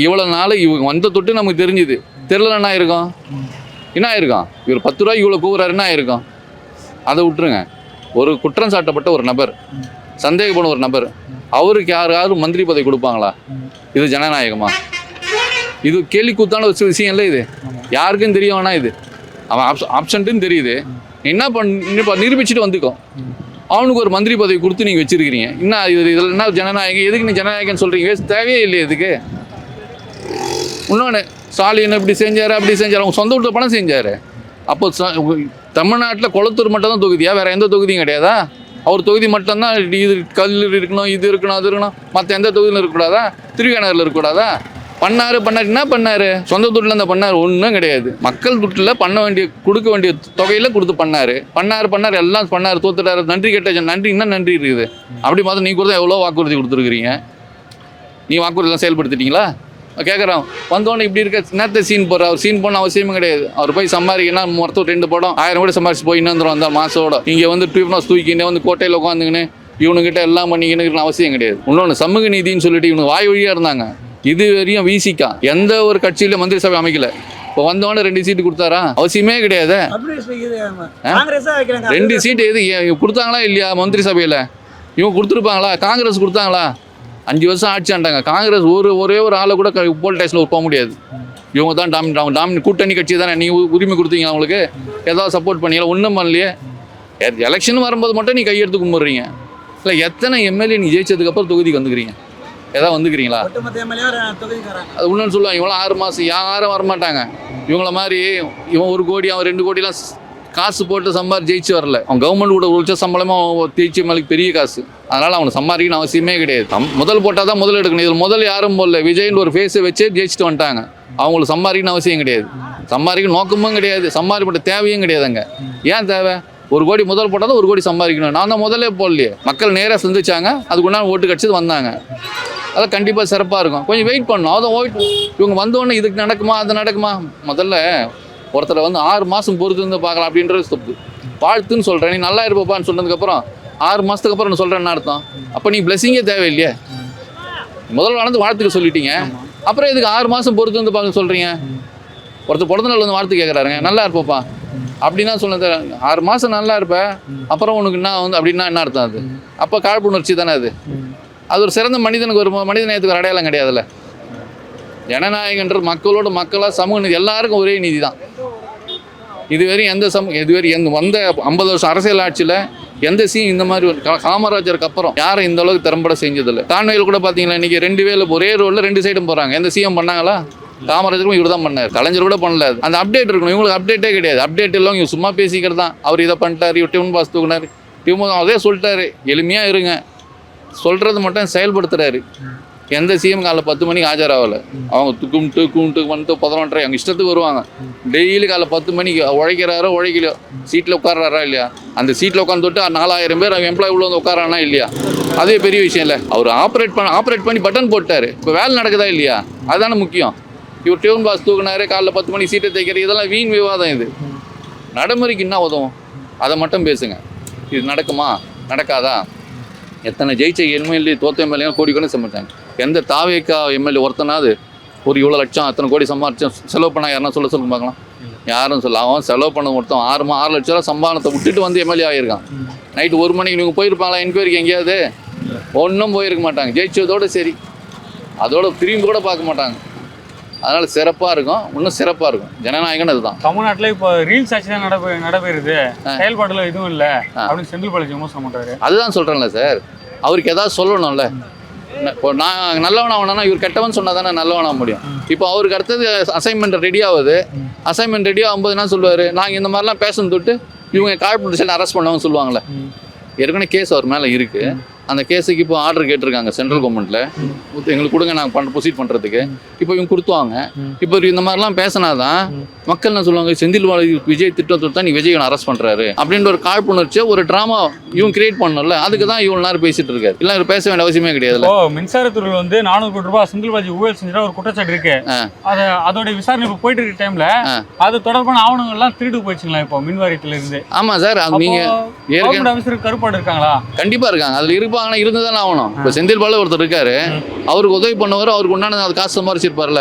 இவ்வளோ நாள் இவங்க வந்த தொட்டு நமக்கு தெரிஞ்சுது. தெரியல என்ன ஆயிருக்கும்? இவர் 10 ரூபாய்க்கு இவ்வளோ கூவுறாரு, என்ன ஆயிருக்கும்? அதை விட்டுருங்க. ஒரு குற்றம் சாட்டப்பட்ட ஒரு நபர், சந்தேகப்படும் ஒரு நபர், அவருக்கு யாராவது மந்திரி பதவி கொடுப்பாங்களா? இது ஜனநாயகமா? இது கேலி கூத்தான ஒரு விஷயம் இல்லை. இது யாருக்கும் தெரிய வேணா. இது அவன் ஆப்ஷன்ட்டுன்னு தெரியுது. என்ன நிரூபிச்சுட்டு வந்துக்கோ. அவனுக்கு ஒரு மந்திரி பதவி கொடுத்து நீங்கள் வச்சுருக்கிறீங்க. என்ன இதில் என்ன ஜனநாயகம்? எதுக்கு நீ ஜனநாயகம்னு சொல்கிறீங்க? தேவையே இல்லையே இதுக்கு. இன்னொன்று, ஸ்டாலின் இப்படி செஞ்சார் அப்படி செஞ்சார், அவங்க சொந்த வீட்டில் பணம் செஞ்சார். அப்போ தமிழ்நாட்டில் கொளத்தூர் மட்டும் தான் தொகுதியா? வேறு எந்த தொகுதியும் கிடையாதா? அவர் தொகுதி மட்டும்தான் இது கல் இருக்கணும், இது இருக்கணும், அது இருக்கணும். மற்ற எந்த தொகுதியிலும் இருக்கக்கூடாதா? திருவிழாநகரில் இருக்கக்கூடாதா? பண்ணார் என்ன பண்ணார்? சொந்த துட்டில் அந்த பண்ணார் ஒன்றும் கிடையாது. மக்கள் துட்டில் கொடுக்க வேண்டிய தொகையில் கொடுத்து பண்ணார் எல்லாம் பண்ணார். தோத்துட்டார், நன்றி கேட்ட நன்றி இன்னும் நன்றி இருக்குது. அப்படி மாதிரி நீ கூட எவ்வளோ வாக்குறுதி கொடுத்துருக்குறீங்க. நீ வாக்குறுதிலாம் செயல்படுத்திட்டீங்களா? கேட்குறான் வந்தோடனே இப்படி இருக்க நேரத்தை சீன் போடுற அவர் சீன் பண்ண அவசியமே கிடையாது. அவர் போய் சம்பாதிக்கணும் மொத்தம் 2 படம் 1000 கூட சம்பாதிச்சு போய் இன்னும் வந்தால் மாசோட இங்கே வந்து டியூப்னாஸ் தூக்கின்னு வந்து கோட்டையில் உட்காந்துக்கின்னு இவனுக்கிட்ட எல்லாம் பண்ணிக்கணுங்கிற அவசியம் கிடையாது. இன்னொன்று சமூக நீதினு சொல்லிட்டு இவனுக்கு வாய் வழியாக இருந்தாங்க. இது வரையும் விசிக்கா எந்த ஒரு கட்சியில மந்திரி சபை அமைக்கல. இப்போ வந்தோடனே 2 சீட்டு கொடுத்தாரா? அவசியமே கிடையாது. 2 சீட்டு எது கொடுத்தாங்களா இல்லையா மந்திரி சபையில்? இவங்க கொடுத்துருப்பாங்களா? காங்கிரஸ் கொடுத்தாங்களா? 5 வருஷம் ஆட்சி ஆண்டாங்க. காங்கிரஸ் ஒரே ஒரு ஆளை கூட போல் டேஷனில் போக முடியாது. இவங்க தான் டாமினேட் கூட்டணி கட்சி தானே. நீ உரிமை கொடுத்தீங்க அவங்களுக்கு, ஏதாவது சப்போர்ட் பண்ணீங்களா? ஒன்றும் பண்ணலையே. எலெக்ஷன் வரும்போது மட்டும் நீ கையெடுத்து கும்பிட்றீங்க. இல்லை எத்தனை எம்எல்ஏ நீ ஜெயிச்சதுக்கப்புறம் தொகுதிக்கு வந்துக்கிறீங்க? ஏதாவது வந்துக்கிறீங்களா? அது ஒன்றுன்னு சொல்லுவாங்க. இவங்களாம் 6 மாதம் யாரும் வரமாட்டாங்க. இவங்கள மாதிரி இவன் 1 கோடி அவன் 2 கோடிலாம் காசு போட்டு ஜெயிச்சு வரல. அவன் கவர்மெண்ட் கூட உழைச்ச சம்பளமாக தேய்ச்சி மேலுக்கு பெரிய காசு. அதனால் அவனை சம்பாதிக்கணும் அவசியமே கிடையாது. முதல் போட்டால் தான் முதல் எடுக்கணும். இதில் முதல் யாரும் போடல. விஜய்னு ஒரு ஃபேஸை வச்சு ஜெயிச்சுட்டு வந்துட்டாங்க. அவங்களுக்கு சம்பாதிக்கணும் அவசியம் கிடையாது. சம்பாதிக்கணும் நோக்கமும் கிடையாது. சம்பாதிக்கப்பட்ட தேவையும் கிடையாதுங்க. ஏன் தேவை? 1 கோடி முதல் போட்டால் தான் 1 கோடி சம்பாதிக்கணும். நான் தான் முதலே போடலையே. மக்கள் நேராக சந்திச்சாங்க. அதுக்குண்டான ஓட்டு கட்சி வந்தாங்க. அதெல்லாம் கண்டிப்பாக சிறப்பாக இருக்கும். கொஞ்சம் வெயிட் பண்ணணும். அதான் இவங்க வந்தோடனே இதுக்கு நடக்குமா அது நடக்குமா? முதல்ல ஒருத்தரை வந்து 6 மாதம் பொறுத்து இருந்து பார்க்கலாம் அப்படின்றது தப்பு. வாழ்த்துன்னு சொல்கிறேன். நீ நல்லா இருப்பான்னு சொன்னதுக்கப்புறம் 6 மாதத்துக்கு அப்புறம் நான் சொல்கிறேன்னு அர்த்தம். அப்போ நீ பிளெஸிங்கே தேவையில்லையே. முதல்ல நடந்து வாழ்த்துக்க சொல்லிட்டீங்க. அப்புறம் இதுக்கு 6 மாதம் பொறுத்து வந்து பார்க்க சொல்கிறீங்க. ஒருத்தர் பிறந்த நாள் வந்து வாழ்த்து கேட்குறாருங்க. நல்லா இருப்பப்பா அப்படின்னா சொன்னது. 6 மாதம் நல்லா இருப்பேன் அப்புறம் உனக்கு என்ன வந்து அப்படின்னா என்ன அர்த்தம்? அது அப்போ காழ்ப்புணர்ச்சி தானே. அது ஒரு சிறந்த மனிதனுக்கு ஒரு மனித நேயத்துக்கு ஒரு அடையாளம் கிடையாதுல்ல. ஜனநாயகன்றது மக்களோட மக்களாக சமூக நீதி, எல்லாருக்கும் ஒரே நீதி தான். இதுவரையும் எந்த வந்த 50 வருஷம் அரசியல் ஆட்சியில் எந்த இந்த மாதிரி ஒரு காமராஜருக்கு அப்புறம் யாரும் இந்த அளவுக்கு திறம்பட செஞ்சதில்லை. தான்மையில் கூட பார்த்தீங்களா இன்றைக்கி 2 வேலை ஒரே ரோலில் 2 சைடும் போகிறாங்க. எந்த சிஎம் பண்ணாங்களா? காமராஜருக்கும் இவர் தான் பண்ணார். கலைஞர் கூட பண்ணல. அந்த அப்டேட் இருக்கணும். இவங்களுக்கு அப்டேட்டே கிடையாது. அப்டேட் எல்லாம் இவங்க சும்மா பேசிக்கிறது தான். அவர் இதை பண்ணிட்டார், இவர் டியூன் பாஸ் தூக்குனார், அதே சொல்லிட்டாரு. எளிமையாக இருங்க சொல்கிறது மட்டும் செயல்படுத்துகிறாரு. எந்த சிஎம் காலைல 10 மணிக்கு ஆஜராகலை. அவங்க கும்பிட்டு 11:30 அவங்க இஷ்டத்துக்கு வருவாங்க. டெய்லி காலைல 10 மணிக்கு உழைக்கிறாரோ உழைக்கலையோ சீட்டில் உட்காராரா இல்லையா? அந்த சீட்டில் உட்காந்து தொட்டு 4000 பேர் அவங்க எம்ப்ளாயி உள்ள வந்து உட்காரானா இல்லையா? அதே பெரிய விஷயம் இல்லை. அவர் ஆப்ரேட் பண்ணி பட்டன் போட்டார். இப்போ வேலை நடக்குதா இல்லையா? அதுதானே முக்கியம். இவர் டியூன் பாஸ் தூக்குனாரு, காலைல 10 மணிக்கு சீட்டை தைக்கிறது, இதெல்லாம் வீண் விவாதம். இது நடைமுறைக்கு என்ன உதவும்? அதை மட்டும் பேசுங்க. இது நடக்குமா நடக்காதா? எத்தனை ஜெயிச்ச எம்எல்ஏ தோத்த எம்எல்ஏ கோடி கோடி சம்பாதிச்சாங்க. எந்த தாவேக்கா எம்எல்ஏ ஒருத்தனாவது ஒரு இவ்வளோ லட்சம் அத்தனை கோடி சம்பாதிச்சோம் செலவு பண்ணால் யாருன்னா சொல்ல பார்க்கலாம்? யாரும் சொல்ல. அவன் செலவு பண்ண ஒருத்தன் 6 லட்ச ரூபா சம்பாதனத்தை விட்டுட்டு வந்து எம்எல்ஏ ஆகியிருக்கான். நைட்டு 1 மணிக்கு நீங்கள் போயிருப்பாங்களா என்கொயரிக்கு? எங்கேயாவது ஒன்றும் போயிருக்க மாட்டாங்க. ஜெயிச்சதோடு சரி, அதோட திரும்பி கூட பார்க்க மாட்டாங்க. அதனால சிறப்பாக இருக்கும். இன்னும் சிறப்பாக இருக்கும். ஜனநாயகன் அதுதான். தமிழ்நாட்டில் இப்போ ரீல்ஸ் ஆட்சி தான் நடைபெறுது, செயல்பாட்டில் எதுவும் இல்லை அப்படின்னு செந்தில் பாலாஜி விமர்சனம் பண்ணுறாரு. அதுதான் சொல்கிறேன்ல சார், அவருக்கு ஏதாவது சொல்லணும்ல. இப்போ நான் நல்லவன் ஆகணும்னா இவர் கெட்டவன் சொன்னால் தானே நல்லவனாக முடியும். இப்போ அவருக்கு அடுத்தது அசைன்மெண்ட் ரெடி ஆகுது. அசைன்மெண்ட் ரெடி ஆகும்போது என்ன சொல்லுவார்? நாங்கள் இந்த மாதிரிலாம் பேசணும் தொட்டு இவங்க காழ்ப்புணர்ச்சியில் அரெஸ்ட் பண்ணவங்க சொல்லுவாங்களே. ஏற்கனவே கேஸ் அவர் மேலே இருக்குது. அந்த கேஸுக்கு இப்போ ஆர்டர் கேட்டிருக்காங்க சென்ட்ரல் கவர்மெண்ட்டில். எங்களுக்கு கொடுங்க நாங்கள் ப்ரொசீட் பண்ணுறதுக்கு. இப்போ இவங்க கொடுத்துவாங்க. இப்போ இந்த மாதிரிலாம் பேசினாதான் மக்கள் என்ன சொல்லுவாங்க? செந்தில் பாலாஜி விஜய் திட்டத்தை தான் நீ விஜய் அரெஸ்ட் பண்ணுறாரு அப்படின்ற ஒரு காழ்ப்புணர்ச்சியை ஒரு ட்ராமா இவங்க கிரியேட் பண்ணல. அதுக்கு தான் இவ்வளோ நேரம் பேசிட்டு இருக்காரு. இல்லை இவர் பேச வேண்டிய அவசியமே கிடையாது. மின்சாரத்துறை வந்து 400 கோடி ரூபாய் செந்தில் பாலாஜி ஊழல் செஞ்சா ஒரு குற்றச்சாட்டு இருக்கு. அதோட விசாரணை இப்போ போயிட்டு இருக்க டைம்ல அது தொடர்பான ஆவணங்கள்லாம் திருடு போயிடுச்சுங்களா இப்போ மின் வாரியத்துல இருந்து? ஆமாம் சார், நீங்க அமைச்சருக்கு கருப்பாடு இருக்காங்களா? கண்டிப்பாக இருக்காங்க. அதில் இருப்பாங்கன்னா இருந்து தானே ஆகணும். இப்போ செந்தில் பாலாஜி ஒருத்தர் இருக்காரு, அவருக்கு உதவி பண்ணவர், அவருக்கு உண்டான அது காசு சம்பாரிச்சிருப்பார்ல.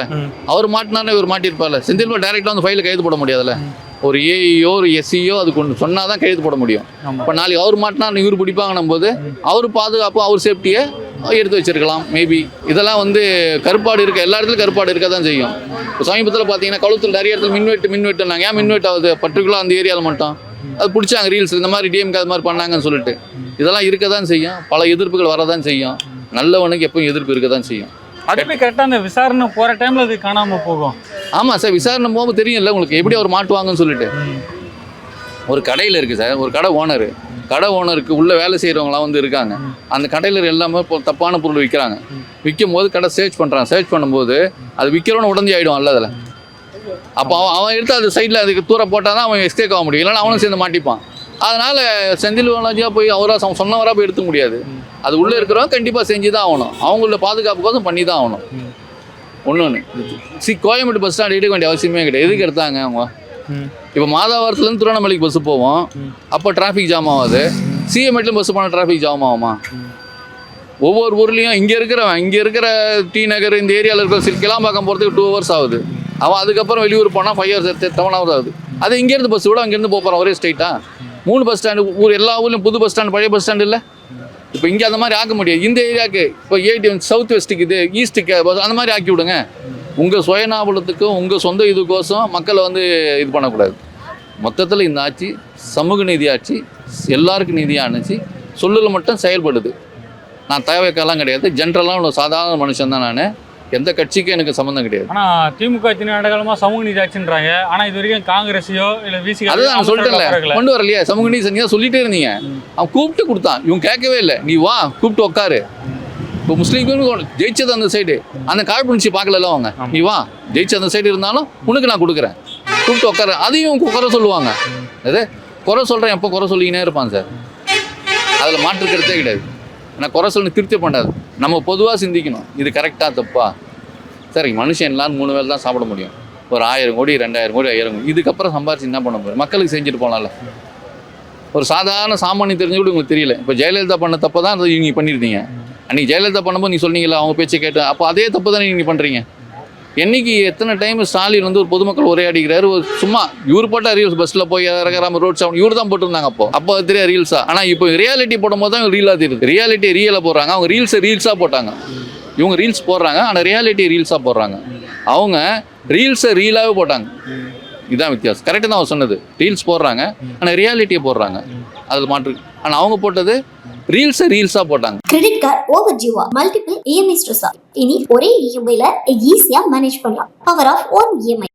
அவர் மாட்டினாரு, இவர் மாட்டிருப்பார்ல. செந்தில் பாலாஜி டைரக்டா வந்து ஃபைல கைது போட முடியாதுல்ல. ஒரு ஏஇயோ ஒரு எஸ்சியோ அது கொண்டு சொன்னால் தான் கைது போட முடியும். இப்போ நாளைக்கு அவர் மாட்டினா இவர் பிடிப்பாங்கன்னும் போது அவர் பாதுகாப்பு அவர் சேஃப்டியை எடுத்து வச்சிருக்கலாம் மேபி. இதெல்லாம் வந்து கருப்பாடு இருக்க எல்லா இடத்துலையும் கருப்பாடு இருக்க தான் செய்யும். இப்போ சமீபத்தில் பார்த்தீங்கன்னா கழுத்தில் நிறைய இடத்துல மின்வெட்டுனாங்க. ஏன் மின்வெட்டு ஆகுது? பர்டிகுலர் அந்த ஏரியாவில் மட்டும் அது பிடிச்சாங்க ரீல்ஸ். இந்த மாதிரி டிஎம்கே அது மாதிரி பண்ணாங்கன்னு சொல்லிட்டு இதெல்லாம் இருக்க தான் செய்யும். பல எதிர்ப்புகள் வரதான் செய்யும். நல்லவனுக்கு எப்பவும் எதிர்ப்பு இருக்க தான் செய்யும். அதுவே கரெக்டாக அந்த விசாரணை போகிற டைமில் அது காணாமல் போகும். ஆமாம் சார், விசாரணை போகும்போது தெரியும்ல உங்களுக்கு எப்படி அவர் மாட்டுவாங்கன்னு சொல்லிட்டு. ஒரு கடையில் இருக்குது சார், ஒரு கடை ஓனருக்கு உள்ள வேலை செய்கிறவங்களாம் வந்து இருக்காங்க. அந்த கடையில் எல்லாமே தப்பான பொருள் விற்கிறாங்க. விற்கும் போது கடை சர்ச் பண்ணுறாங்க. சர்ச் பண்ணும்போது அது விற்கிறவனு உடஞ்சி ஆகிடும் அல்ல அதில். அப்போ அவன் எடுத்து அது சைடில் அதுக்கு தூரம் போட்டால் தான் அவன் எஸ்கேப் ஆக முடியும். இல்லைன்னா அவனும் சேர்ந்து மாட்டிப்பான். அதனால் செந்தில் பாலாஜியாக போய் அவராக சொன்னவராக போய் எடுக்க முடியாது. அது உள்ளே இருக்கிறவங்க கண்டிப்பாக செஞ்சு தான் ஆகணும். அவங்களோட பாதுகாப்புக்கோசம் பண்ணி தான் ஆகணும். ஒன்று கோயம்பேடு பஸ் ஸ்டாண்ட் எடுக்க வேண்டிய அவசியமே கிடையாது. எதுக்கு எடுத்தாங்க அவங்க? இப்போ மாதாவரத்துலேருந்து திருவண்ணாமலைக்கு பஸ்ஸு போவோம், அப்போ டிராஃபிக் ஜாம் ஆகாது. சிஎம்எட்லேயும் பஸ்ஸு போனால் டிராஃபிக் ஜாம் ஆகுமா? ஒவ்வொரு ஊர்லேயும் இங்கே இருக்கிற டி நகர் இந்த ஏரியாவில் இருக்கிற கிளாம்பாக்கம் போகிறதுக்கு 2 hours ஆகுது. அவன் அதுக்கப்புறம் வெளியூர் போனால் 5 hours 7 hours ஆகுது. அது இங்கேருந்து பஸ் விட அங்கேருந்து போகிறான் ஒரே ஸ்ட்ரைட்டாக. 3 பஸ் ஸ்டாண்டு எல்லா ஊர்லேயும் புது பஸ் ஸ்டாண்டு பழைய பஸ் ஸ்டாண்டு இல்லை. இப்போ இங்கே அந்த மாதிரி ஆக்க முடியாது. இந்த ஏரியாவுக்கு இப்போ சவுத் வெஸ்ட்டுக்கு இது ஈஸ்ட்டுக்கு அந்த மாதிரி ஆக்கி விடுங்க. உங்கள் சுயநாபலத்துக்கும் உங்கள் சொந்த இதுக்கோசம் மக்களை வந்து இது பண்ணக்கூடாது. மொத்தத்தில் இந்த ஆட்சி சமூக நீதி ஆட்சி, எல்லாருக்கும் நீதியாக ஆணுச்சு, சொல்லில் மட்டும் செயல்படுது. நான் தேவைக்கெல்லாம் கிடையாது, ஜென்ரலாக ஒரு சாதாரண மனுஷன் தான் நான். எந்த கட்சிக்கும் எனக்கு சம்மந்தம் கிடையாது. ஆனால் திமுக நாடகமாக சமூக நீதி ஆட்சின்றாங்க. ஆனால் இது வரைக்கும் காங்கிரஸையோ இல்லை விசி அதுதான் நான் சொல்லிட்டேன்ல, கொண்டு வரலையே சமூக நீதி. நீங்கள் சொல்லிட்டே இருந்தீங்க, அவன் கூப்பிட்டு கொடுத்தான், இவங்க கேட்கவே இல்லை. நீ வா கூப்பிட்டு உட்காரு. இப்போ முஸ்லீம்களுக்கு ஜெயிச்சது அந்த சைடு, அந்த காழ்ப்புணர்ச்சி பார்க்கல அவங்க. நீ வா, ஜெயிச்ச அந்த சைடு இருந்தாலும் உனக்கு நான் கொடுக்குறேன், கூப்பிட்டு உட்காரு. அதையும் குறை சொல்லுவாங்க. அது குறை சொல்கிறேன், எப்போ குறை சொல்லிக்கினே இருப்பான் சார். அதில் மாற்றுக்கிறதே கிடையாது. நான் குறை சொல்லி திருப்தி பண்ணாது. நம்ம பொதுவாக சிந்திக்கணும், இது கரெக்டாக தப்பா. சரி, மனுஷன் எல்லாரும் 3 வேளை தான் சாப்பிட முடியும். ஒரு 1000 கோடி 2000 கோடி 5000 கோடி இதுக்கப்புறம் சம்பாரிச்சு என்ன பண்ண போகிறோம்? மக்களுக்கு செஞ்சுட்டு போகலாம்ல. ஒரு சாதாரண சாமானியம் தெரிஞ்சு கூட உங்களுக்கு தெரியல. இப்போ ஜெயலலிதா பண்ண தப்பை தான் நீங்கள் பண்ணியிருந்தீங்க. அன்றைக்கி ஜெயலலிதா பண்ணும்போது நீ சொன்னீங்களா, அவங்க பேச்சை கேட்டு, அப்போ அதே தப்பு தானே நீங்கள் பண்ணுறீங்க. என்னைக்கு எத்தனை டைம் ஸ்டாலின் வந்து ஒரு பொதுமக்கள் உரையாடிக்கிறாரு. ஒரு சும்மா இவர் போட்ட ரீல்ஸ், பஸ்ஸில் போய் இறங்குறாம ரோட் சவுண்ட் இவர் தான் போட்டுருந்தாங்க. அப்போ தெரியாது ரீல்ஸா. ஆனால் இப்போ ரியாலிட்டி போடும்போது தான் ரீலாக தெரியுது. ரியாலிட்டி ரியலாக போடுறாங்க, அவங்க ரீல்ஸாக போட்டாங்க. இவங்க ரீல்ஸ் போடுறாங்க, ஆனால் ரியாலிட்டி ரீல்ஸாக போடுறாங்க. அவங்க ரீல்ஸை ரீலாகவே போட்டாங்க. இதுதான் வித்தியாசம். கரெக்டாக தான் அவர் சொன்னது. ரீல்ஸ் போடுறாங்க, ஆனால் ரியாலிட்டியை போடுறாங்க. அதில் மாற்று. ஆனால் அவங்க போட்டது ரீல்ஸாக போட்டாங்க. கிரெடிட் கார்டு ஓவர்டியூவா மல்டிபிள் இஎம்ஐ ஸ்ட்ரெஸ்ஸா? இனி ஒரே இஎம்ஐல ஈஸியா மேனேஜ் பண்ணலாம். Power of 1 EMI.